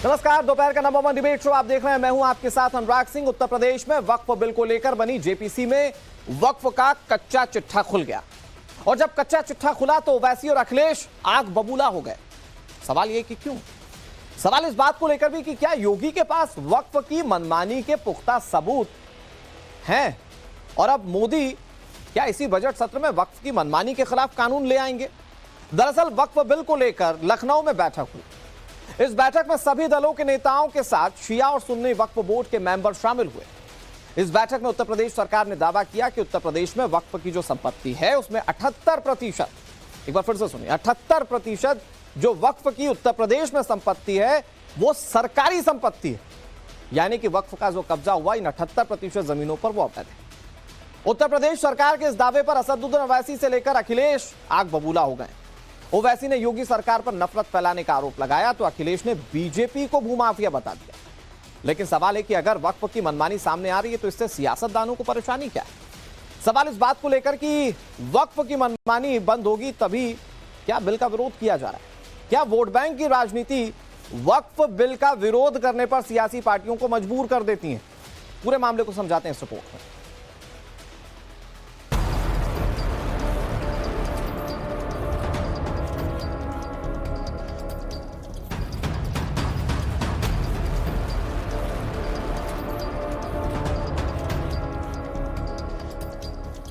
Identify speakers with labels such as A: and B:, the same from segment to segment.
A: नमस्कार, दोपहर का नंबर 1 डिबेट शो आप देख रहे हैं। मैं हूं आपके साथ अनुराग सिंह। उत्तर प्रदेश में वक्फ बिल को लेकर बनी जेपीसी में वक्फ का कच्चा चिट्ठा खुल गया और जब कच्चा चिट्ठा खुला तो ओवैसी और अखिलेश आग बबूला हो गए। सवाल यह कि क्यों? सवाल इस बात को लेकर भी कि क्या योगी के पास वक्फ की मनमानी के पुख्ता सबूत हैं और अब मोदी क्या इसी बजट सत्र में वक्फ की मनमानी के खिलाफ कानून ले आएंगे? दरअसल वक्फ बिल को लेकर लखनऊ में बैठक हुई। इस बैठक में सभी दलों के नेताओं के साथ शिया और सुन्नी वक्फ बोर्ड के मेंबर शामिल हुए। इस बैठक में उत्तर प्रदेश सरकार ने दावा किया कि उत्तर प्रदेश में वक्फ की जो संपत्ति है उसमें 78%, एक बार फिर से सुनिए, 78% जो वक्फ की उत्तर प्रदेश में संपत्ति है वो सरकारी संपत्ति है, यानी कि वक्फ का जो कब्जा हुआ इन 78% जमीनों पर वो अवैध है। उत्तर प्रदेश सरकार के इस दावे पर असदुद्दीन ओवैसी से लेकर अखिलेश आग बबूला हो गए। ओवैसी ने योगी सरकार पर नफरत फैलाने का आरोप लगाया तो अखिलेश ने बीजेपी को भूमाफिया बता दिया। लेकिन सवाल है कि अगर वक्फ की मनमानी सामने आ रही है तो इससे सियासतदानों को परेशानी क्या है? सवाल इस बात को लेकर कि वक्फ की मनमानी बंद होगी तभी क्या बिल का विरोध किया जा रहा है? क्या वोट बैंक की राजनीति वक्फ बिल का विरोध करने पर सियासी पार्टियों को मजबूर कर देती है? पूरे मामले को समझाते हैं इस रिपोर्ट में।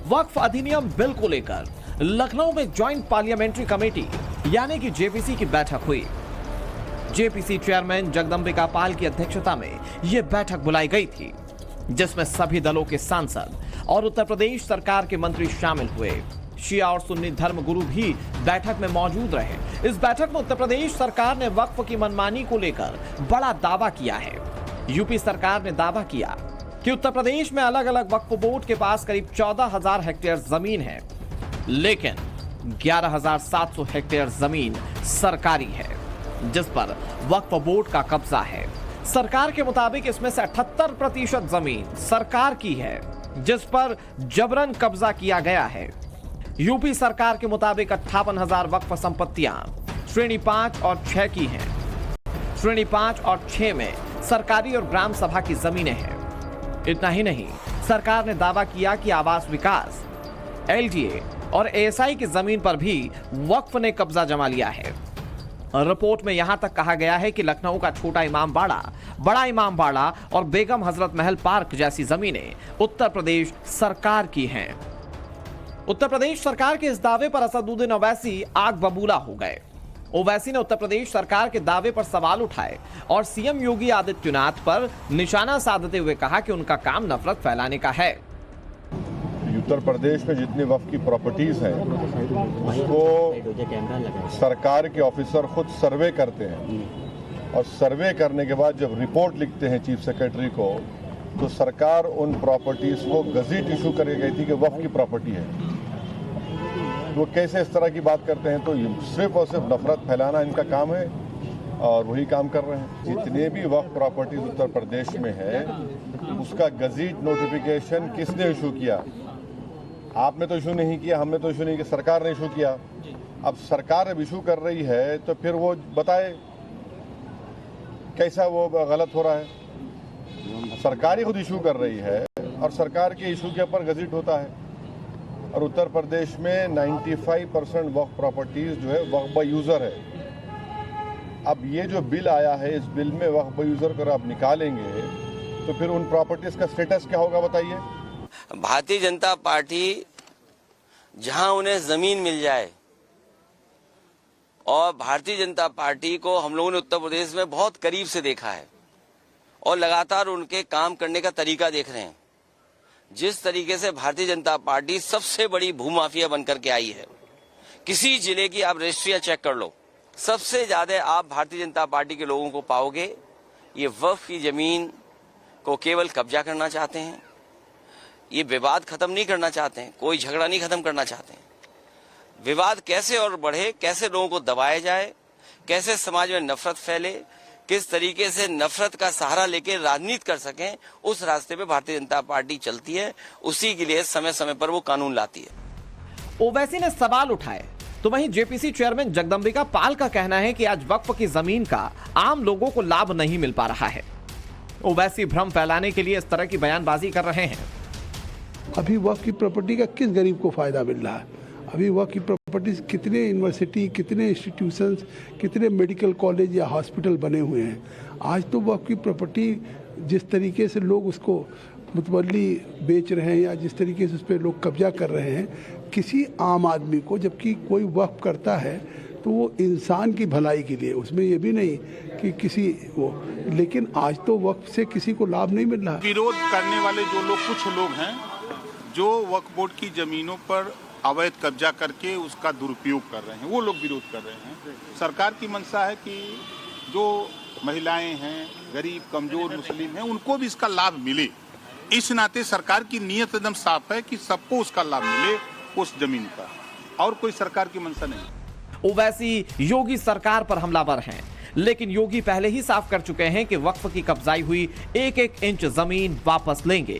A: वक्फ अधिनियम बिल को लेकर लखनऊ में ज्वाइंट पार्लियामेंट्री कमेटी यानी कि जेपीसी की बैठक हुई। जेपीसी चेयरमैन जगदंबिका पाल की अध्यक्षता में यह बैठक बुलाई गई थी जिसमें सभी दलों के सांसद और उत्तर प्रदेश सरकार के मंत्री शामिल हुए। शिया और सुन्नी धर्म गुरु भी बैठक में मौजूद रहे। इस बैठक में उत्तर प्रदेश सरकार ने वक्फ की मनमानी को लेकर बड़ा दावा किया है। यूपी सरकार ने दावा किया कि उत्तर प्रदेश में अलग अलग वक्फ बोर्ड के पास करीब 14,000 हेक्टेयर जमीन है, लेकिन 11,700 हेक्टेयर जमीन सरकारी है जिस पर वक्फ बोर्ड का कब्जा है। सरकार के मुताबिक इसमें से 78% जमीन सरकार की है जिस पर जबरन कब्जा किया गया है। यूपी सरकार के मुताबिक 58,000 वक्फ संपत्तियां श्रेणी 5 और 6 की हैं। श्रेणी 5 और 6 में सरकारी और ग्राम सभा की जमीनें हैं। इतना ही नहीं, सरकार ने दावा किया कि आवास विकास, एलडीए और एएसआई की जमीन पर भी वक्फ ने कब्जा जमा लिया है। रिपोर्ट में यहां तक कहा गया है कि लखनऊ का छोटा इमामबाड़ा, बड़ा इमामबाड़ा और बेगम हजरत महल पार्क जैसी जमीनें उत्तर प्रदेश सरकार की हैं। उत्तर प्रदेश सरकार के इस दावे पर असदुद्दीन ओवैसी आग बबूला हो गए। ओवैसी ने उत्तर प्रदेश सरकार के दावे पर सवाल उठाए और सीएम योगी आदित्यनाथ पर निशाना साधते हुए कहा कि उनका काम नफरत फैलाने का है।
B: उत्तर प्रदेश में जितनी वक्फ की प्रॉपर्टीज हैं उसको सरकार के ऑफिसर खुद सर्वे करते हैं और सर्वे करने के बाद जब रिपोर्ट लिखते हैं चीफ सेक्रेटरी को तो सरकार उन प्रॉपर्टीज को गजट इशू करके गई थी कि वक्फ की प्रॉपर्टी है। वो कैसे इस तरह की बात करते हैं? तो सिर्फ और सिर्फ नफरत फैलाना इनका काम है और वही काम कर रहे हैं। जितने भी वक्फ प्रॉपर्टीज उत्तर प्रदेश में है उसका गजट नोटिफिकेशन किसने इशू किया? आपने तो इशू नहीं किया, हमने तो इशू नहीं किया, सरकार ने इशू किया। अब सरकार अब इशू कर रही है तो फिर वो बताए कैसा वो गलत हो रहा है। सरकार ही खुद इशू कर रही है और सरकार के इशू के ऊपर गजट होता है। और उत्तर प्रदेश में 95% वक्फ प्रॉपर्टीज जो है वक्फ बाय यूजर है। अब ये जो बिल आया है इस बिल में वक्फ बाय यूजर को आप निकालेंगे तो फिर उन प्रॉपर्टीज का स्टेटस क्या होगा बताइए?
C: भारतीय जनता पार्टी जहां उन्हें जमीन मिल जाए, और भारतीय जनता पार्टी को हम लोगों ने उत्तर प्रदेश में बहुत करीब से देखा है और लगातार उनके काम करने का तरीका देख रहे हैं। जिस तरीके से भारतीय जनता पार्टी सबसे बड़ी भूमाफिया बनकर के आई है, किसी जिले की आप रजिस्ट्रियां चेक कर लो, सबसे ज्यादा आप भारतीय जनता पार्टी के लोगों को पाओगे ये वक्फ की जमीन को केवल कब्जा करना चाहते हैं। ये विवाद खत्म नहीं करना चाहते हैं, कोई झगड़ा नहीं खत्म करना चाहते हैं। विवाद कैसे और बढ़े, कैसे लोगों को दबाया जाए, कैसे समाज में नफरत फैले, किस तरीके से नफरत का सहारा लेके राजनीति कर सकें, उस रास्ते पे भारतीय जनता पार्टी चलती है। उसी के लिए समय समय पर वो कानून लाती है।
A: ओवैसी ने सवाल उठाए तो वहीं जेपीसी चेयरमैन जगदंबिका पाल का कहना है कि आज वक्फ की जमीन का आम लोगों को लाभ नहीं मिल पा रहा है। ओवैसी भ्रम फैलाने के लिए इस तरह की बयानबाजी कर रहे हैं।
D: अभी वक्फ की प्रॉपर्टी का किस गरीब को फायदा मिल रहा है? अभी वक्फ की प्रॉपर्टी कितने यूनिवर्सिटी, कितने इंस्टीट्यूशंस, कितने मेडिकल कॉलेज या हॉस्पिटल बने हुए हैं। आज तो वक्फ की प्रॉपर्टी जिस तरीके से लोग उसको मुतवल्ली बेच रहे हैं या जिस तरीके से उस पर लोग कब्जा कर रहे हैं, किसी आम आदमी को, जबकि कोई वक्फ करता है तो वो इंसान की भलाई के लिए, उसमें ये भी नहीं कि किसी वो, लेकिन आज तो वक्फ से किसी को लाभ नहीं मिल रहा।
E: विरोध करने वाले जो लोग, कुछ लोग हैं जो वक्फ बोर्ड की जमीनों पर अवैध कब्जा करके उसका दुरुपयोग कर रहे हैं, वो लोग विरोध कर रहे हैं। सरकार की मंशा है कि जो महिलाएं हैं, गरीब कमजोर मुस्लिम हैं, उनको भी इसका लाभ मिले। इस नाते सरकार की नीयत एकदम साफ है कि सबको उसका लाभ मिले उस जमीन का, और कोई सरकार की मंशा नहीं।
A: ओवैसी योगी सरकार पर हमलावर हैं, लेकिन योगी पहले ही साफ कर चुके हैं कि वक्फ की कब्जाई हुई एक एक इंच जमीन वापस लेंगे।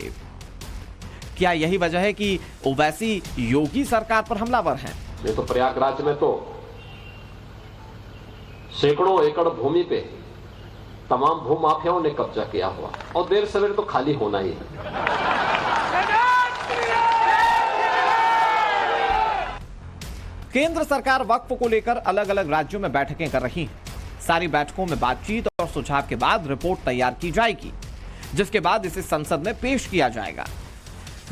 A: क्या यही वजह है कि ओवैसी योगी सरकार पर हमलावर हैं?
F: ये तो प्रयागराज में तो सैकड़ों एकड़ भूमि पे तमाम भूमाफियाओं ने कब्जा किया हुआ, और देर सवेर तो खाली होना ही है।
A: केंद्र सरकार वक्फ को लेकर अलग अलग राज्यों में बैठकें कर रही है। सारी बैठकों में बातचीत और सुझाव के बाद रिपोर्ट तैयार की जाएगी, जिसके बाद इसे संसद में पेश किया जाएगा।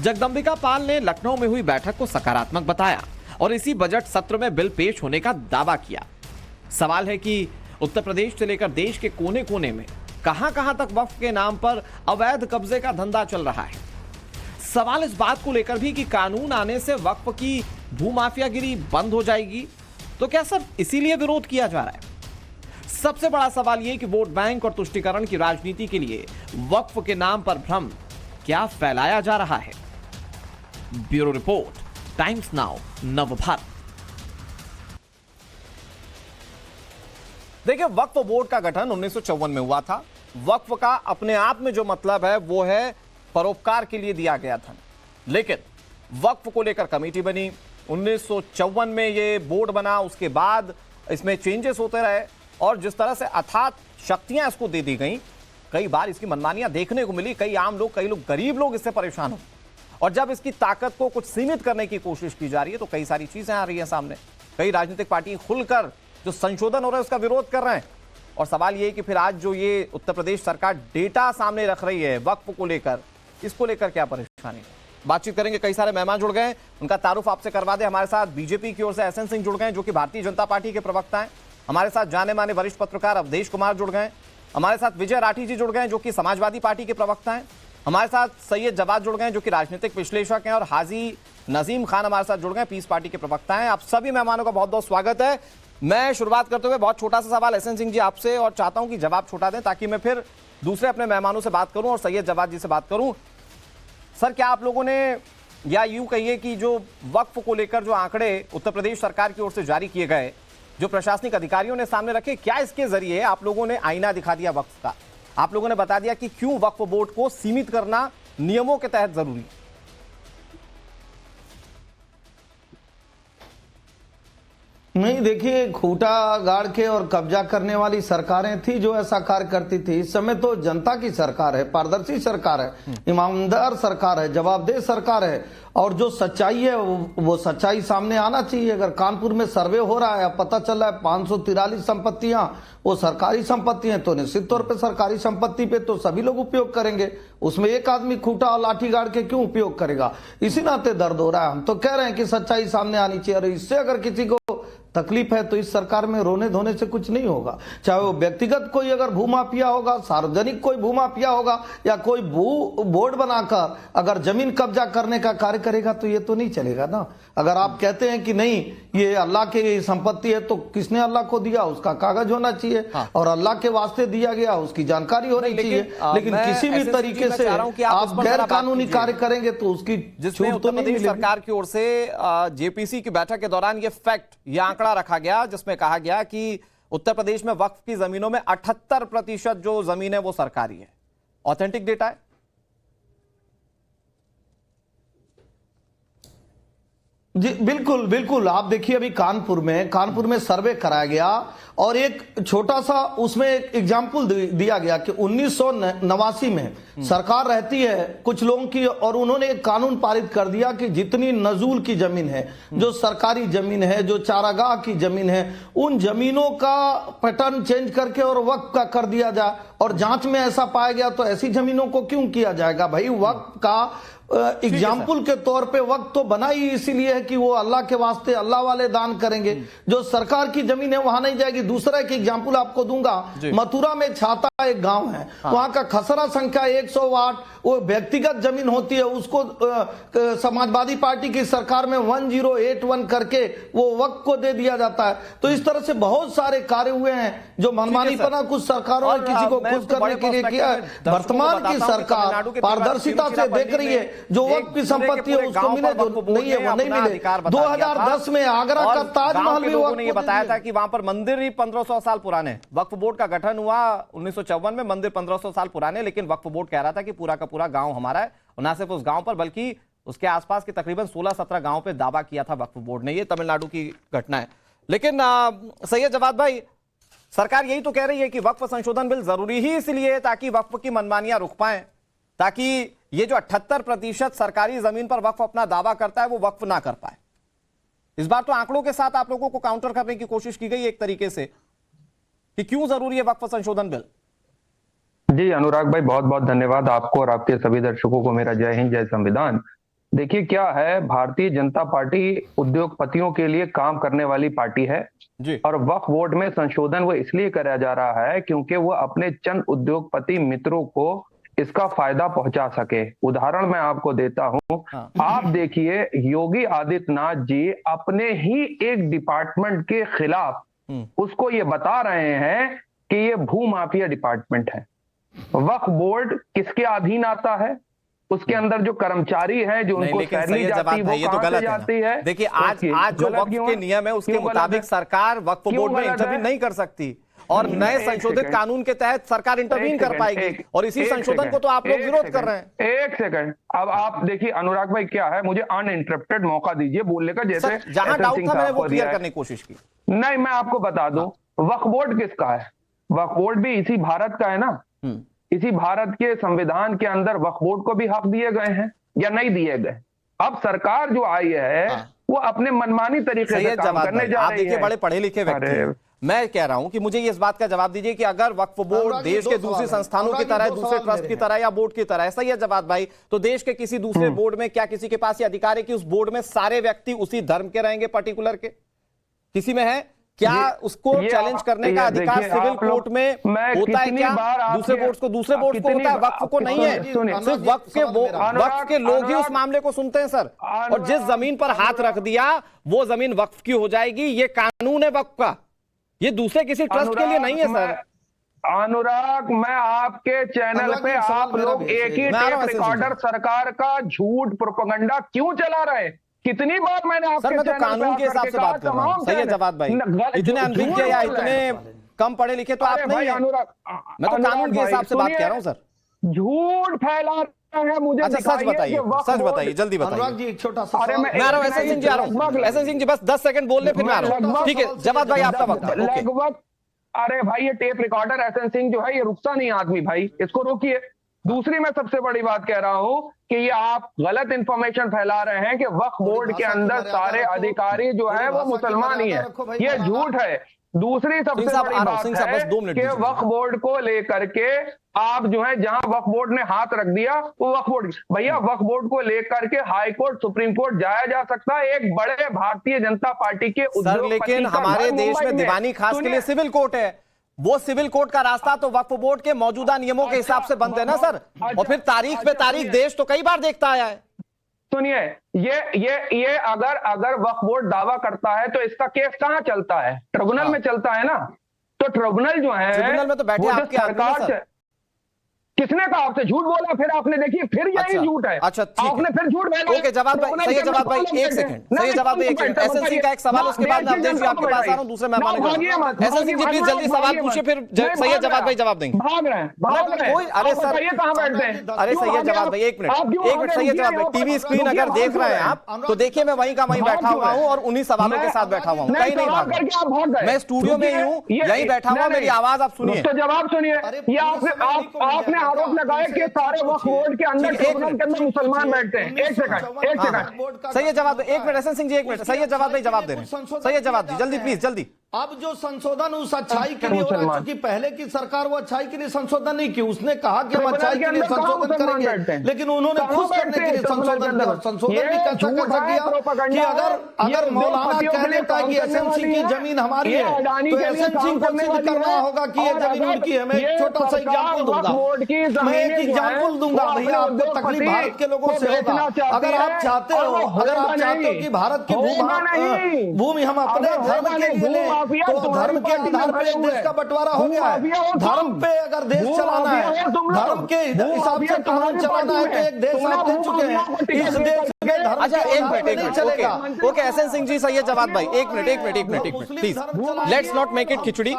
A: जगदंबिका पाल ने लखनऊ में हुई बैठक को सकारात्मक बताया और इसी बजट सत्र में बिल पेश होने का दावा किया। सवाल है कि उत्तर प्रदेश से लेकर देश के कोने कोने में कहां तक वक्फ के नाम पर अवैध कब्जे का धंधा चल रहा है। सवाल इस बात को लेकर भी कि कानून आने से वक्फ की भूमाफियागिरी बंद हो जाएगी, तो क्या सब इसीलिए विरोध किया जा रहा है? सबसे बड़ा सवाल यह कि वोट बैंक और तुष्टीकरण की राजनीति के लिए वक्फ के नाम पर भ्रम क्या फैलाया जा रहा है। Bureau report, times now, Navbharat. देखिए, वक्फ बोर्ड का गठन 1954 में हुआ था। वक्फ का अपने आप में जो मतलब है वो है परोपकार के लिए दिया गया धन, लेकिन वक्फ को लेकर कमेटी बनी। 1954 में ये बोर्ड बना, उसके बाद इसमें चेंजेस होते रहे और जिस तरह से अथात शक्तियां इसको दे दी गई, कई बार इसकी मनमानियां देखने को मिली। कई आम लोग, कई लोग गरीब लोग इससे परेशान हो, और जब इसकी ताकत को कुछ सीमित करने की कोशिश की जा रही है तो कई सारी चीजें आ रही हैं सामने। कई राजनीतिक पार्टी खुलकर जो संशोधन हो रहा है उसका विरोध कर रहे हैं। और सवाल ये है कि फिर आज जो ये उत्तर प्रदेश सरकार डेटा सामने रख रही है वक्फ को लेकर, इसको लेकर क्या परेशानी? बातचीत करेंगे, कई सारे मेहमान जुड़ गए, उनका तारुफ आपसे करवा दे। हमारे साथ बीजेपी की ओर से एसएन सिंह जुड़ गए जो कि भारतीय जनता पार्टी के प्रवक्ता हैं। हमारे साथ जाने माने वरिष्ठ पत्रकार अवधेश कुमार जुड़ गए। हमारे साथ विजय राठी जी जुड़ गए जो कि समाजवादी पार्टी के प्रवक्ता हैं। हमारे साथ सैयद जवाद जुड़ गए जो कि राजनीतिक विश्लेषक हैं, और हाजी नजीम खान हमारे साथ जुड़ गए, पीस पार्टी के प्रवक्ता हैं। आप सभी मेहमानों का बहुत बहुत स्वागत है। मैं शुरुआत करते हुए बहुत छोटा सा सवाल एसएन सिंह जी आपसे, और चाहता हूं कि जवाब छोटा दें ताकि मैं फिर दूसरे अपने मेहमानों से बात करूं और सैयद जवाद जी से बात करूं। सर, क्या आप लोगों ने, या यूं कहिए कि जो वक्फ को लेकर जो आंकड़े उत्तर प्रदेश सरकार की ओर से जारी किए गए, जो प्रशासनिक अधिकारियों ने सामने रखे, क्या इसके जरिए आप लोगों ने आईना दिखा दिया वक्फ का? आप लोगों ने बता दिया कि क्यों वक्फ बोर्ड को सीमित करना नियमों के तहत जरूरी है?
G: नहीं, देखिए, खूंटा गाड़ के और कब्जा करने वाली सरकारें थी जो ऐसा कार्य करती थी। इस समय तो जनता की सरकार है, पारदर्शी सरकार है, ईमानदार सरकार है, जवाबदेह सरकार है, और जो सच्चाई है वो सच्चाई सामने आना चाहिए। अगर कानपुर में सर्वे हो रहा है, पता चल रहा है 543 संपत्तियां वो सरकारी संपत्ति हैं, तो निश्चित तौर पे सरकारी संपत्ति पे तो सभी लोग उपयोग करेंगे। उसमें एक आदमी खूंटा और लाठी गाड़ के क्यों उपयोग करेगा? इसी नाते दर्द हो रहा है। हम तो कह रहे हैं कि सच्चाई सामने आनी चाहिए, और इससे अगर किसी को तकलीफ है तो इस सरकार में रोने धोने से कुछ नहीं होगा। चाहे वो व्यक्तिगत कोई अगर भूमाफिया होगा, सार्वजनिक कोई भूमाफिया होगा, या कोई बोर्ड बनाकर अगर जमीन कब्जा करने का कार्य करेगा तो ये तो नहीं चलेगा ना। अगर आप कहते हैं कि नहीं ये अल्लाह की संपत्ति है, तो किसने अल्लाह को दिया उसका कागज होना चाहिए। हाँ। और अल्लाह के वास्ते दिया गया उसकी जानकारी होनी चाहिए। लेकिन किसी भी तरीके से आप गैर कानूनी कार्य करेंगे तो उसकी छूट तो नहीं मिलेगी।
A: सरकार की ओर से जेपीसी की बैठक के दौरान ये फैक्ट, ये आंकड़ा रखा गया जिसमें कहा गया कि उत्तर प्रदेश में वक्फ की जमीनों में 78% जो जमीन है वो सरकारी है। ऑथेंटिक डेटा है?
G: जी बिल्कुल बिल्कुल। आप देखिए अभी कानपुर में सर्वे कराया गया और एक छोटा सा उसमें एक एग्जाम्पल दिया गया कि 1989 में सरकार रहती है कुछ लोगों की और उन्होंने एक कानून पारित कर दिया कि जितनी नजूल की जमीन है, जो सरकारी जमीन है, जो चारागाह की जमीन है, उन जमीनों का पैटर्न चेंज करके और वक्फ का कर दिया जाए। और जांच में ऐसा पाया गया तो ऐसी जमीनों को क्यों किया जाएगा भाई? वक्फ का एग्जाम्पल के तौर पे वक्त तो बना ही इसीलिए है कि वो अल्लाह के वास्ते अल्लाह वाले दान करेंगे। जो सरकार की जमीन है वहां नहीं जाएगी। दूसरा एक एग्जाम्पल आपको दूंगा, मथुरा में छाता एक गांव है, वहां का खसरा संख्या 108, वो व्यक्तिगत जमीन होती है, उसको समाजवादी पार्टी की सरकार में 1081 करके वो वक्त को दे दिया जाता है। तो इस तरह से बहुत सारे कार्य हुए हैं जो मनमानीपना कुछ सरकारों ने किसी को खुश करने के लिए किया है। वर्तमान की सरकार पारदर्शिता से देख रही है, जो वक्त की संपत्ति है उसको मिले, जो नहीं है वो नहीं मिले। 2010 में आगरा का ताजमहल भी
A: लोगों ने ये बताया था कि वहां पर मंदिर ही 1500 साल पुराने। वक्फ बोर्ड का गठन हुआ 1954 में, मंदिर 1500 साल पुराने, लेकिन वक्फ बोर्ड कह रहा था कि पूरा का पूरा गांव हमारा है। और ना सिर्फ उस गांव पर बल्कि उसके आसपास के तकरीबन 16-17 गांवों पे दावा किया था वक्फ बोर्ड ने। ये तमिलनाडु की घटना है। लेकिन सैयद जवाद भाई, सरकार यही तो कह रही है कि वक्फ संशोधन बिल जरूरी ही इसलिए है ताकि वक्फ की मनमानियां रुक पाए, ताकि ये जो 78% सरकारी जमीन पर वक्फ अपना दावा करता है वो वक्फ ना कर पाए। इस बार तो आंकड़ों के साथ आप लोगों को काउंटर करने की कोशिश की गई एक तरीके से कि क्यों जरूरी है वक्फ संशोधन बिल।
H: जी अनुराग भाई, बहुत बहुत धन्यवाद आपको और आपके सभी दर्शकों को मेरा जय हिंद, जय संविधान। देखिए क्या है, भारतीय जनता पार्टी उद्योगपतियों के लिए काम करने वाली पार्टी है
A: जी।
H: और वक्फ बोर्ड में संशोधन वो इसलिए कराया जा रहा है क्योंकि वो अपने चंद उद्योगपति मित्रों को इसका फायदा पहुंचा सके। उदाहरण मैं आपको देता हूं। आप देखिए योगी आदित्यनाथ जी अपने ही एक डिपार्टमेंट के खिलाफ उसको ये बता रहे हैं कि ये भू माफिया डिपार्टमेंट है। वक्फ बोर्ड किसके अधीन आता है? उसके अंदर जो कर्मचारी हैं, जो उनको सैलरी जाती है, वो कहां से जाती है?
A: देखिए आज जो वक्फ के नियम है उसके मुताबिक सरकार वक्फ बोर्ड में इंटरवीन नहीं कर सकती और नए संशोधित कानून के तहत सरकार इंटरवीन कर पाएगी और इसी संशोधन को तो आप लोग विरोध कर रहे हैं।
H: एक सेकंड, अब आप देखिए अनुराग भाई क्या है, मुझे अनइंटरप्टेड मौका दीजिए बोलने का। जैसे
A: जहां डाउट था मैंने वो क्लियर करने की कोशिश की।
H: नहीं, मैं आपको बता दूं, वक्फ बोर्ड किसका है? वक्फ बोर्ड भी इसी भारत का है ना। इसी भारत के संविधान के अंदर वक्फ बोर्ड को भी हक दिए गए हैं या नहीं दिए गए? अब सरकार जो आई है वो अपने मनमानी तरीके से काम करने जा रही है।
A: देखिए बड़े पढ़े लिखे व्यक्ति हैं। मैं कह रहा हूं कि मुझे इस बात का जवाब दीजिए कि अगर वक्फ बोर्ड देश के दूसरे संस्थानों की तरह, दूसरे ट्रस्ट की तरह या बोर्ड की तरह, ऐसा ही है जवाब भाई, तो देश के किसी दूसरे बोर्ड में क्या किसी के पास ये अधिकार है कि उस बोर्ड में सारे व्यक्ति उसी धर्म के रहेंगे पर्टिकुलर के? किसी में है क्या? उसको चैलेंज करने का अधिकार सिविल कोर्ट में होता है क्या? दूसरे बोर्ड को होता है, वक्फ को नहीं है। सिर्फ वक्फ के लोग ही उस मामले को सुनते हैं सर। और जिस जमीन पर हाथ रख दिया वो जमीन वक्फ की हो जाएगी। ये कानून है वक्फ का, ये दूसरे किसी ट्रस्ट के लिए नहीं है सर।
H: अनुराग, मैं आपके चैनल पे आप लोग एक ही टेप रिकॉर्डर सरकार का झूठ प्रोपेगेंडा क्यों चला रहे हैं? कितनी बार मैंने आपके
A: मैं तो कानून के हिसाब से बात कर रहा हूं। सही है जवाब भाई, इतने अनभिज्ञ या इतने कम पढ़े लिखे तो आप नहीं हैं। मैं तो कानून के हिसाब से बात कर रहा हूं सर।
H: झूठ फैला रहा है, मुझे
A: अच्छा सच बताइए जल्दी बताइए जी।
G: एक छोटा सा
H: मैं आ रहा हूं,
A: एसएन सिंह जी आ रहा हूं। एसएन सिंह जी बस 10 सेकंड बोल ले फिर मैं आ रहा हूं। ठीक है जवाब भाई आपका वक्त
H: लगभग। अरे भाई ये टेप रिकॉर्डर एसएन सिंह जो है ये रुकता नहीं आदमी भाई, इसको रोकिए। दूसरी मैं सबसे बड़ी बात कह रहा हूं कि ये आप गलत इंफॉर्मेशन फैला रहे हैं कि वक्फ बोर्ड के अंदर सारे अधिकारी जो है वो मुसलमान ही है। ये झूठ है। दूसरी सबसे बड़ी बात है कि वक्फ बोर्ड को लेकर के आप जो है जहां वक्फ बोर्ड ने हाथ रख दिया वो वक्फ बोर्ड, भैया वक्फ बोर्ड को लेकर के हाई कोर्ट सुप्रीम कोर्ट जाया जा सकता है। एक बड़े भारतीय जनता पार्टी के
A: सर, लेकिन हमारे देश में दीवानी खास के लिए सिविल कोर्ट है। वो सिविल कोर्ट का रास्ता तो वक्फ बोर्ड के मौजूदा नियमों के हिसाब से बंद है ना सर। और फिर तारीख पे तारीख देश तो कई बार देखता आया है।
H: सुनिए, ये अगर वक्फ बोर्ड दावा करता है तो इसका केस कहां चलता है? ट्रिब्यूनल में चलता है ना। तो ट्रिब्यूनल जो है,
A: ट्रिब्यूनल में तो बैठे आपके सरकार
H: किसने कहा आपसे झूठ बोला? फिर आपने देखिए फिर यही
A: अच्छा,
H: झूठ है।
A: अच्छा, ठीक है।
H: आपने फिर झूठ बोला।
A: ओके जवाब भाई, सही है जवाब भाई, एक सेकंड, सही है जवाब भाई, एक सेकंड। एसएन सिंह का एक सवाल, उसके बाद मैं अवधेश जी आपके पास आ रहा हूं दूसरे मेहमानों के साथ। एसएन सिंह जी प्लीज जल्दी सवाल पूछिए, फिर सही है जवाब भाई जवाब देंगे।
H: भाग रहे हैं, भाग रहे हैं।
A: कोई अरे सर
H: कहाँ बैठते हैं?
A: अरे सही है जवाब भाई, एक मिनट सही है जवाब भाई। टीवी स्क्रीन अगर देख रहे हैं आप तो देखिए मैं वहीं का वहीं बैठा हुआ हूँ और उन्हीं सवालों के साथ बैठा हुआ हूँ, कहीं नहीं भाग रहा। मैं स्टूडियो में ही हूँ, यहीं बैठा हुआ, मेरी आवाज आप सुनिए।
H: तो जवाब सुनिए, ये आपने आरोप लगाया कि सारे वक्फ बोर्ड के अंदर ट्रिब्यूनल के अंदर मुसलमान बैठते हैं। एक सेकंड
A: सही है जवाब, एक मिनट एसएन सिंह जी, एक मिनट, सही है जवाब भाई जवाब दे रहे हैं, सही है जवाब दी, जल्दी प्लीज जल्दी।
G: अब जो संशोधन उस अच्छाई के लिए हो रहा है, क्योंकि पहले की सरकार वो अच्छाई के लिए संशोधन नहीं की, उसने कहा कि हम अच्छाई के लिए संशोधन करेंगे, लेकिन उन्होंने खुश करने के लिए संशोधन किया। संशोधन भी कैसा किया कि अगर मौलाना कह देता है कि एसएन सिंह की जमीन हमारी है तो एसएन सिंह को सिद्ध करना होगा कि ये जमीन उनकी है। मैं एक छोटा सा एग्जाम्पल दूंगा, मैं एक एग्जाम्पल दूंगा भैया, आपको तकलीफ भारत के लोगों से होगा। अगर आप चाहते हो कि भारत की भूमि हम अपने धर्म के लिए लें तो धर्म के आधार पर देश का बंटवारा हो गया है। धर्म पे अगर देश चलाना है, धर्म के हिसाब से कानून चलाना है तो एक देश आप ले चुके हैं, इस देश में धर्म
A: अच्छा एक मिनट
G: नहीं चलेगा।
A: ओके एसएन सिंह जी, सही है जवाब भाई, एक minute please, let's not make it khichdi,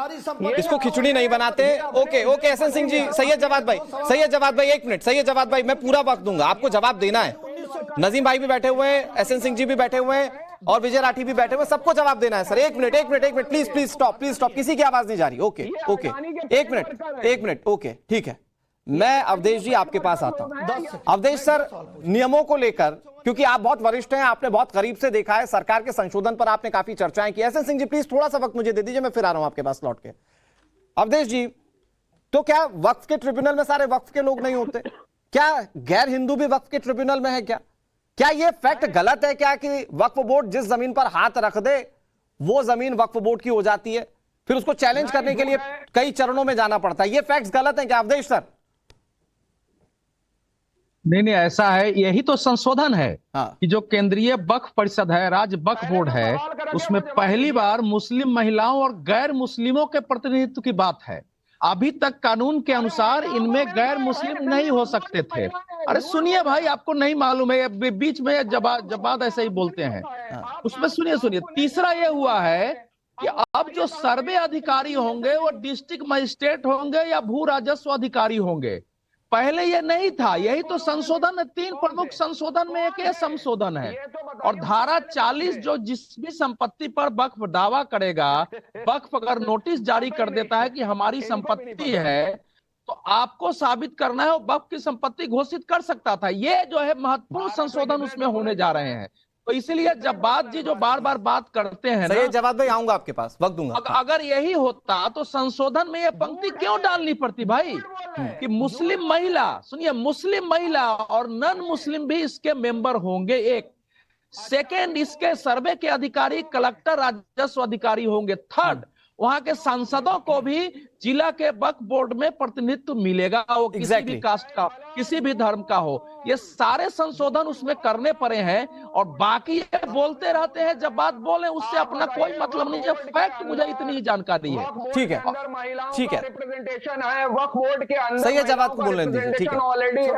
A: इसको खिचड़ी नहीं बनाते। ओके एसएन सिंह जी, सही है जवाब भाई, सही है जवाब भाई, एक मिनट, सही है जवाब भाई, मैं पूरा वक्त दूंगा आपको, जवाब देना है। नजीम भाई भी बैठे हुए हैं, एसएन सिंह जी भी बैठे हुए हैं और विजय राठी भी बैठे हुए, सबको जवाब देना है सर। एक मिनट प्लीज स्टॉप, किसी की आवाज नहीं जा रही। ओके एक मिनट ओके ठीक है, मैं अवधेश जी आपके पास आता हूं। अवधेश सर, नियमों को लेकर, क्योंकि आप बहुत वरिष्ठ हैं, आपने बहुत करीब से देखा है, सरकार के संशोधन पर आपने काफी चर्चाएं की। एसएन सिंह जी प्लीज थोड़ा सा वक्त मुझे दे दीजिए, मैं फिर आ रहा हूं आपके पास लौट के। अवधेश जी, तो क्या वक्फ के ट्रिब्यूनल में सारे वक्फ के लोग नहीं होते? क्या गैर हिंदू भी वक्फ के ट्रिब्यूनल में है? क्या ये फैक्ट गलत है क्या कि वक्फ बोर्ड जिस जमीन पर हाथ रख दे वो जमीन वक्फ बोर्ड की हो जाती है, फिर उसको चैलेंज करने के लिए कई चरणों में जाना पड़ता है? ये फैक्ट्स गलत हैं क्या अवधेश सर?
I: नहीं ऐसा है, यही तो संशोधन है।
A: हाँ।
I: कि जो केंद्रीय वक्फ परिषद है, राज्य वक्फ बोर्ड है, उसमें पहली बार मुस्लिम महिलाओं और गैर मुस्लिमों के प्रतिनिधित्व की बात है। अभी तक कानून के अनुसार इनमें गैर मुस्लिम नहीं हो सकते थे। अरे सुनिए भाई, आपको नहीं मालूम है, बीच में जवाब ऐसे ही बोलते हैं। उसमें सुनिए, तीसरा ये हुआ है कि अब जो सर्वे अधिकारी होंगे वो डिस्ट्रिक्ट मजिस्ट्रेट होंगे या भू राजस्व अधिकारी होंगे। पहले ये नहीं था, यही तो संशोधन है। 3 प्रमुख संशोधन में एक ये संशोधन है। और धारा 40 जो जिस भी संपत्ति पर वक्फ दावा करेगा, वक्फ अगर नोटिस जारी कर देता है कि हमारी संपत्ति है तो आपको साबित करना है, वो वक्फ की संपत्ति घोषित कर सकता था। ये जो है महत्वपूर्ण संशोधन उसमें होने जा रहे हैं। तो इसलिए जब्बात जी जो बार बार बात करते हैं
A: सही जवाब भाई, आऊंगा आपके पास, वक्त दूंगा।
I: अगर यही होता तो संशोधन में ये पंक्ति क्यों डालनी पड़ती भाई कि मुस्लिम महिला, सुनिए, मुस्लिम महिला और नॉन मुस्लिम भी इसके मेंबर होंगे। एक सेकेंड, इसके सर्वे के अधिकारी कलेक्टर राजस्व अधिकारी होंगे। थर्ड, वहां के सांसदों को भी जिला के वक्फ बोर्ड में प्रतिनिधित्व मिलेगा, वो किसी भी कास्ट का, किसी भी धर्म का हो। ये सारे संशोधन उसमें करने पड़े हैं और बाकी ये बोलते रहते हैं, जब बात बोले उससे अपना कोई मतलब नहीं है। फैक्ट मुझे इतनी ही जानकारी है।
A: ठीक है
H: रिप्रेजेंटेशन है वक्फ बोर्ड के अंदर,
A: सही है, जवाब को बोलने दीजिए। ठीक है,
H: ऑलरेडी है।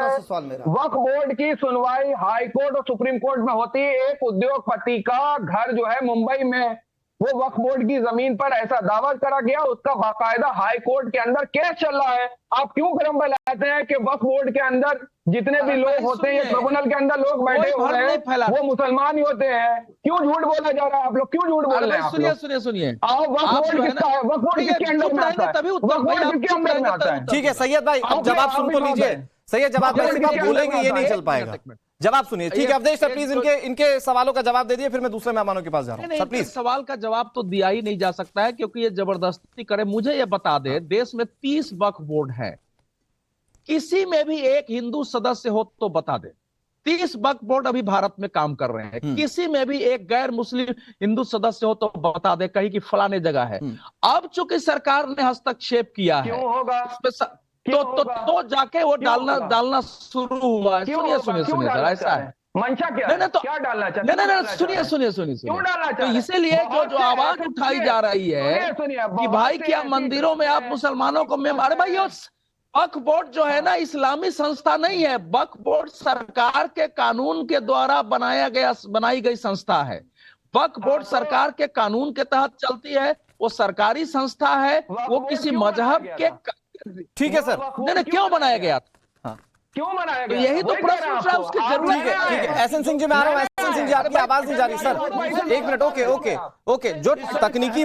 H: वक्फ बोर्ड की सुनवाई हाई कोर्ट और सुप्रीम कोर्ट में होती है। एक उद्योगपति का घर जो है मुंबई में, वो वक्फ बोर्ड की जमीन पर ऐसा दावा करा गया, उसका बाकायदा हाई कोर्ट के अंदर केस चल रहा है। आप क्यों भ्रम फैलाते हैं कि वक्फ बोर्ड के अंदर जितने भी लोग होते हैं, ट्रिब्यूनल के अंदर लोग बैठे हुए हैं वो मुसलमान ही होते हैं? क्यों झूठ बोला जा रहा है? आप लोग क्यों झूठ बोल रहे हैं?
I: सुनिए,
H: वक्फ बोर्ड किसका है? वक्फ बोर्ड किसके अंदर में आता है? वक्फ बोर्ड किसके अंदर में आता है?
A: ठीक है सैयद भाई, अब जवाब सुन तो लीजिए। सही है जवाब भाई, बोलेंगे ये नहीं चल पाएगा। जवाब सुनिए। ठीक है अवधेश सर, प्लीज इनके सवालों का जवाब दे दिए, फिर मैं दूसरे मेहमानों के पास जा रहा हूं। Sir please.
I: सवाल का जवाब तो दिया ही नहीं जा सकता है क्योंकि ये जबरदस्ती करे। मुझे ये बता दे, देश में 30 वक्फ बोर्ड है, किसी में भी एक हिंदू सदस्य हो तो बता दे। 30 वक्फ बोर्ड अभी भारत में काम कर रहे हैं, किसी में भी एक गैर मुस्लिम हिंदू सदस्य हो तो बता दे कहीं की फलाने जगह है। अब चूंकि सरकार ने हस्तक्षेप किया है,
H: क्यों होगा?
I: तो जाके वो डालना शुरू हुआ है। सुनिए जरा, ऐसा है
H: मंशा क्या है? क्या डालना चाहते हैं?
I: नहीं, सुनिए। तो इसीलिए जो आवाज उठाई जा रही है कि भाई क्या मंदिरों में आप मुसलमानों को अरे भाई वक्फ बोर्ड जो है ना इस्लामी संस्था नहीं है। वक्फ बोर्ड सरकार के कानून के द्वारा बनाई गई संस्था है। वक्फ बोर्ड सरकार के कानून के तहत चलती है। वो सरकारी संस्था है, वो किसी मजहब के
A: ठीक है सर।
I: नहीं, क्यों बनाया गया था?
H: क्यों बनाया
I: तो
H: गया?
I: यही तो प्रश्न उठ रहा है, उसकी जरूरत
A: ठीक है एसएन सिंह जी, मैं आ रहा हूँ। एसएन सिंह जी, आपकी आवाज नहीं जा रही सर, एक मिनट। ओके जो तकनीकी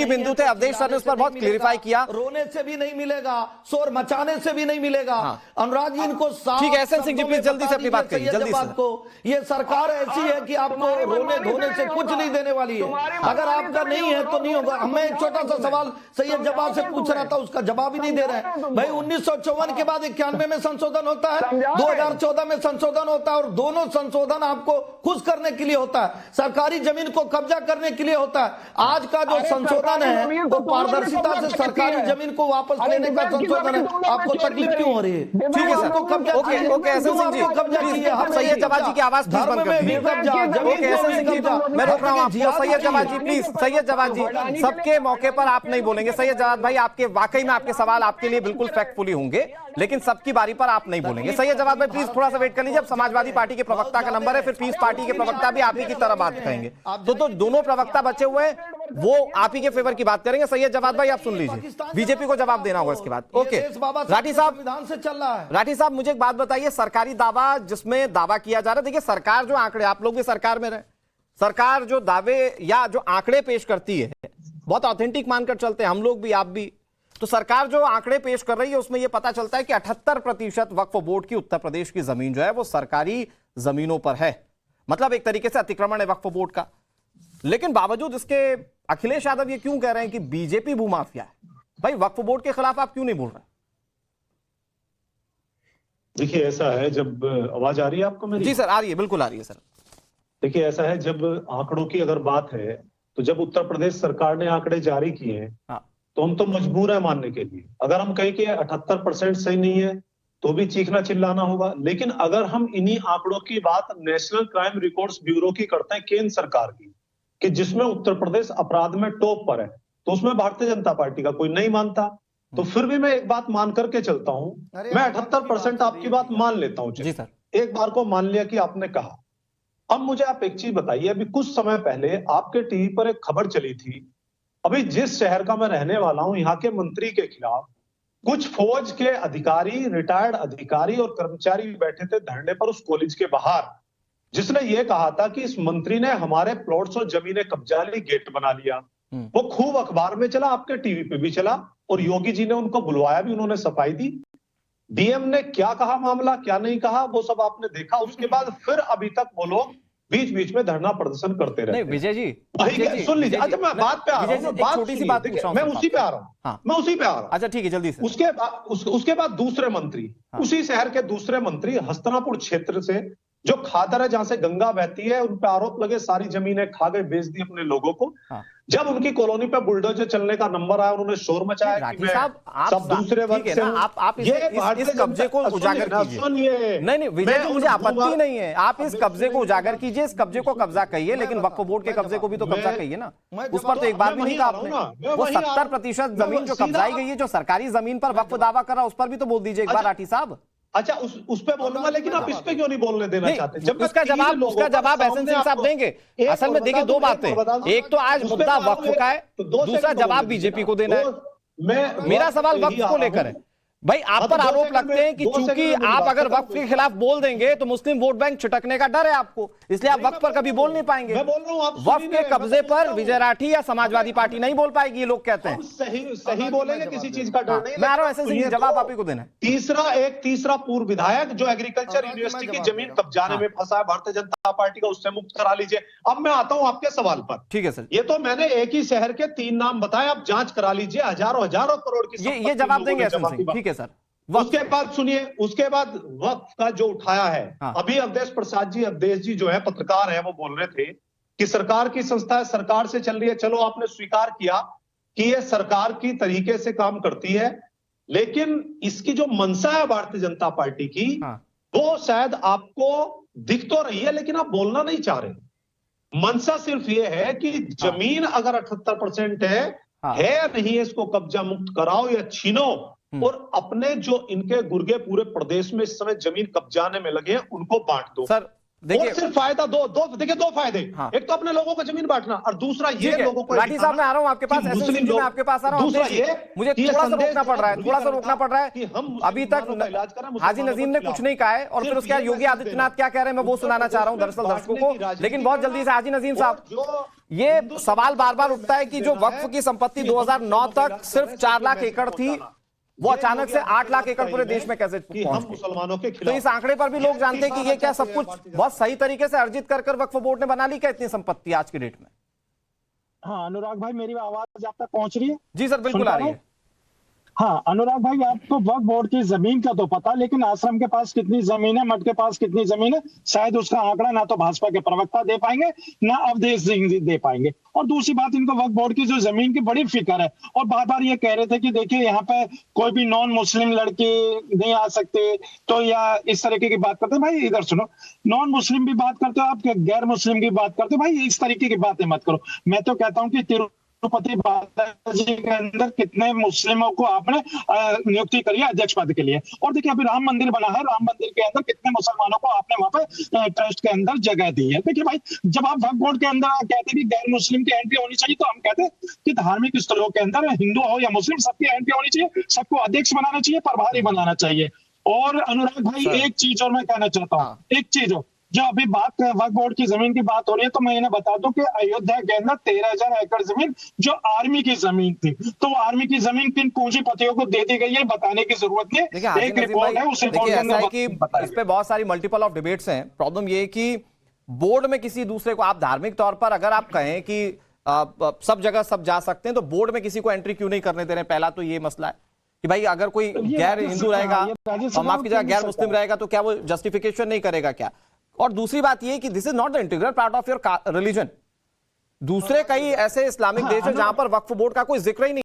A: बिंदु थे अवधेश सर ने उस पर बहुत क्लियरिफाई किया।
G: रोने से भी नहीं मिलेगा, शोर मचाने से भी नहीं मिलेगा। अनुराग जी इनको
A: ठीक है एसएन सिंह जी, प्लीज जल्दी से अपनी बात करिए, जल्दी से।
G: ये सरकार ऐसी है कि आपको रोने धोने से कुछ नहीं देने वाली है। अगर आपका नहीं है तो नहीं होगा। मैं एक छोटा सा सवाल सैयद जवाब से पूछ रहा था, उसका जवाब ही नहीं दे रहे हैं भाई। 1954 के बाद 91 में संशोधन होता है, 2014 में संशोधन होता है, और दोनों संशोधन आपको खुश करने के लिए होता है, सरकारी जमीन को कब्जा करने के लिए होता है। आज का जो संशोधन है वो पारदर्शिता से सरकारी जमीन को वापस लेने का संशोधन है। आपको तकलीफ क्यों हो रही है?
A: ठीक है sir. Okay SN Singh ji, Syed Jawad जी की आवाज प्लीज बंद कर दीजिए। ओके एसएन सिंह जी, मैं रोक रहा हूँ आपको। सैयद जवाद जी प्लीज, सैयद जवाद जी, सबके मौके पर आप नहीं बोलेंगे। सैयद जवाद भाई, आपके वाकई में आपके सवाल आपके लिए बिल्कुल फैक्टफुली होंगे, लेकिन सबकी बारी पर आप नहीं बोलेंगे। सैयद जवाद भाई प्लीज थोड़ा सा वेट कर लीजिए। अब समाजवादी पार्टी के प्रवक्ता का नंबर है, फिर पीस पार्टी के प्रवक्ता भी आप ही की तरह बात करेंगे। तो दोनों प्रवक्ता बचे हुए हैं, वो आप ही के फेवर की बात करेंगे। सैयद जवाद भाई आप सुन लीजिए, बीजेपी को जवाब देना होगा इसके बाद। ओके राठी साहब,
G: संविधान से चल रहा है।
A: राठी साहब मुझे एक बात बताइए, सरकारी दावा जिसमें दावा किया जा रहा है, देखिए सरकार जो आंकड़े, आप लोग भी सरकार में रहे, सरकार जो दावे या जो आंकड़े पेश करती है बहुत ऑथेंटिक मानकर चलते हैं हम लोग भी, आप भी। तो सरकार जो आंकड़े पेश कर रही है उसमें यह पता चलता है कि 78% वक्फ बोर्ड की उत्तर प्रदेश की जमीन जो है वो सरकारी जमीनों पर है। मतलब एक तरीके से अतिक्रमण है वक्फ बोर्ड का। लेकिन बावजूद इसके अखिलेश यादव ये क्यों कह रहे हैं कि बीजेपी भूमाफिया है? भाई वक्फ बोर्ड के खिलाफ आप क्यों नहीं बोल रहे?
J: देखिए ऐसा है, जब आवाज आ रही है आपको मेरी?
A: जी सर आ रही है, बिल्कुल आ रही है सर।
J: देखिए ऐसा है, जब आंकड़ों की अगर बात है तो जब उत्तर प्रदेश सरकार ने आंकड़े जारी किए हैं तो हम तो मजबूर है मानने के लिए। अगर हम कहें कि 78% सही नहीं है तो भी चीखना चिल्लाना होगा। लेकिन अगर हम इन्हीं आंकड़ों की बात नेशनल क्राइम रिकॉर्ड्स ब्यूरो की करते हैं, केंद्र सरकार की, कि जिसमें उत्तर प्रदेश अपराध में टॉप पर है, तो उसमें भारतीय जनता पार्टी का कोई नहीं मानता। तो फिर भी मैं एक बात मान करके चलता हूं, मैं 78% आपकी बात मान लेता हूं।
A: जी सर,
J: एक बार को मान लिया कि आपने कहा। अब मुझे आप एक चीज बताइए, अभी कुछ समय पहले आपके टीवी पर एक खबर चली थी, अभी जिस शहर का मैं रहने वाला हूं, यहाँ के मंत्री के खिलाफ कुछ फौज के अधिकारी, रिटायर्ड अधिकारी और कर्मचारी बैठे थे धरने पर उस कॉलेज के बाहर, जिसने ये कहा था कि इस मंत्री ने हमारे प्लॉट्स और जमीनें कब्जा ली, गेट बना लिया। वो खूब अखबार में चला, आपके टीवी पे भी चला, और योगी जी ने उनको बुलवाया भी, उन्होंने सफाई दी। डीएम ने क्या कहा, मामला क्या नहीं कहा, वो सब आपने देखा। उसके बाद फिर अभी तक वो लोग बीच बीच में धरना प्रदर्शन करते रहे।
A: विजय जी
J: सुन लीजिए, अच्छा मैं बात पे आ रहा हूँ,
A: छोटी सी बात पूछ रहा हूं,
J: मैं उसी पे आ रहा हूँ, मैं उसी पे आ रहा हूँ।
A: अच्छा ठीक है, जल्दी से।
J: उसके बाद दूसरे मंत्री, उसी शहर के दूसरे मंत्री हस्तनापुर क्षेत्र से, जो खादर है जहां से गंगा बहती है, उन पे आरोप लगे सारी जमीनें खा गए, बेच दी अपने लोगों को। जब उनकी कॉलोनी पे बुलडोजर चलने का नंबर आया, उन्होंने शोर मचाया कि सब दूसरे वर्ग से
A: आप इस कब्जे को उजागर कीजिए। नहीं विजय जी, मुझे आपत्ति नहीं है, आप इस कब्जे को उजागर कीजिए, इस कब्जे को कब्जा कहिए, लेकिन वक्फ बोर्ड के कब्जे को भी तो कब्जा कहिए ना। उस पर तो एक बार भी नहीं कहा आपने। वो 70% जमीन जो कब्जाई गई है, जो सरकारी जमीन पर वक्फ दावा कर रहा है, उस पर भी तो बोल दीजिए एक बार राठी साहब।
J: अच्छा उस पे बोलूंगा, लेकिन आप इस पे क्यों नहीं बोलने देना चाहते?
A: जब उसका जवाब एसएन सिंह साहब देंगे। असल में देखिए दो बातें, एक तो आज मुद्दा वक्फ का है, दूसरा जवाब बीजेपी को देना है। मेरा सवाल वक्फ को लेकर है। भाई आप पर आरोप लगते हैं कि चूंकि आप अगर वक्फ के खिलाफ बोल देंगे तो मुस्लिम वोट बैंक छिटकने का डर है आपको, इसलिए आप वक्फ पर कभी बोल नहीं पाएंगे। वक्फ के कब्जे पर विजय राठी या समाजवादी पार्टी नहीं बोल पाएगी, ये लोग कहते हैं।
J: सही बोलेंगे, किसी चीज का डर नहीं।
A: मैं आ रहा हूं ऐसे सिंह, जवाब आप ही को देना है।
J: तीसरा पूर्व विधायक जो एग्रीकल्चर यूनिवर्सिटी की जमीन कब्जाने में फंसा है भारतीय जनता पार्टी का, उससे मुक्त करा लीजिए। अब मैं आता हूं आपके सवाल पर।
A: ठीक है सर,
J: ये तो मैंने एक ही शहर के 3 नाम बताए, आप जांच करा लीजिए। हजारों करोड़ की
A: ये जवाब देंगे एसएन सिंह। ठीक है सर।
J: उसके बाद सुनिए, उसके बाद वक्फ का जो उठाया है, अभी अवधेश प्रसाद जी, अवधेश जी जो है पत्रकार है, वो बोल रहे थे कि सरकार की संस्था है, सरकार से चल रही है। चलो आपने स्वीकार किया कि ये सरकार की तरीके से काम करती है, लेकिन इसकी जो मंशा है भारतीय जनता पार्टी की, वो शायद आपको दिख तो रही है, लेकिन आप बोलना नहीं चाह रहे। मंशा सिर्फ ये है कि जमीन अगर 78% है या नहीं है, इसको कब्जा मुक्त कराओ या छीनो, और अपने जो इनके गुर्गे पूरे प्रदेश में इस समय जमीन कब्जाने में लगे हैं उनको बांट दो।
A: सर देखिए,
J: और सिर्फ फायदा देखिए दो फायदे।
A: हाँ।
J: एक तो अपने लोगों को जमीन बांटना और दूसरा ये लोगों को
A: राठी साहब मैं आ रहा हूं आपके पास,
J: मुस्लिम
A: मैं आपके पास आ रहा हूं।
J: दूसरा ये
A: मुझे थोड़ा सा रोकना पड़ रहा है, अभी तक हाजी नजीम ने कुछ नहीं कहा है और फिर उसके बाद योगी आदित्यनाथ क्या कह रहे हैं मैं वो सुनाना चाह रहा हूं दरअसल दर्शकों को। लेकिन बहुत जल्दी से हाजी नजीम साहब, ये सवाल बार बार उठता है कि जो वक्फ की संपत्ति 2009 तक सिर्फ 4 लाख एकड़ थी, वो अचानक से 8 लाख एकड़ पूरे देश में कैसे पहुंच गई?
J: मुसलमानों के
A: तो
J: खिलाफ
A: इस आंकड़े पर भी लोग जानते हैं कि ये क्या सब कुछ बहुत सही तरीके से अर्जित कर वक्फ बोर्ड ने बना ली क्या इतनी संपत्ति आज की डेट में?
K: हाँ अनुराग भाई, मेरी आवाज आप तक पहुंच रही है?
A: जी सर, बिल्कुल आ रही है।
K: हाँ अनुराग भाई, आपको वक्फ बोर्ड की जमीन का तो पता, लेकिन आश्रम के पास कितनी जमीन है, मठ के पास कितनी जमीन है, शायद उसका आंकड़ा ना तो भाजपा के प्रवक्ता दे पाएंगे ना अवधेश सिंह जी दे पाएंगे। और दूसरी बात, इनको वक्फ बोर्ड की जो जमीन की बड़ी फिक्र है और बार बार ये कह रहे थे कि देखिए यहाँ पे कोई भी नॉन मुस्लिम लड़की नहीं आ सकते, तो या इस तरीके की बात करते हैं। भाई इधर सुनो, नॉन मुस्लिम भी बात करते हो आप, गैर मुस्लिम की बात करते हो, भाई इस तरीके की बातें मत करो। मैं तो कहता हूँ कि तिरुपति बालाजी के अंदर कितने मुस्लिमों को आपने नियुक्ति करी है अध्यक्ष पद के लिए। और देखिए अभी राम मंदिर बना है, राम मंदिर के अंदर कितने मुसलमानों को आपने वहां पे ट्रस्ट के अंदर जगह दी है। देखिए भाई, जब आप वक्फ बोर्ड के अंदर कहते हैं कि गैर मुस्लिम की एंट्री होनी चाहिए, तो हम कहते हैं कि धार्मिक स्थलों के अंदर हिंदू हो या मुस्लिम सबकी एंट्री होनी चाहिए, सबको अध्यक्ष बनाना चाहिए, प्रभारी बनाना चाहिए। और अनुराग भाई एक चीज और मैं कहना चाहता हूँ, एक चीज हो, जो अभी बात वक्फ बोर्ड की जमीन की बात हो रही है, तो मैं इन्हें बता दूं कि अयोध्या के अंदर 13,000 एकड़ जमीन जो आर्मी की जमीन थी, तो वो आर्मी की जमीन किन पूंजीपतियों को दे दी गई है बताने की जरूरत नहीं। एक रिपोर्ट है, उस रिपोर्ट के अंदर
A: कि इस पे बहुत सारी मल्टीपल ऑफ डिबेट्स हैं। प्रॉब्लम ये है कि बोर्ड में किसी दूसरे को आप धार्मिक तौर पर अगर आप कहें कि सब जगह सब जा सकते हैं, तो बोर्ड में किसी को एंट्री क्यों नहीं करने दे रहे हैं? पहला तो ये मसला है कि भाई अगर कोई गैर हिंदू रहेगा, माफ कीजिएगा गैर मुस्लिम रहेगा, तो क्या वो जस्टिफिकेशन नहीं करेगा क्या? और दूसरी बात यह कि this is not the integral part of your religion. दूसरे कई ऐसे इस्लामिक देश हैं जहां पर वक्फ बोर्ड का कोई जिक्र ही नहीं।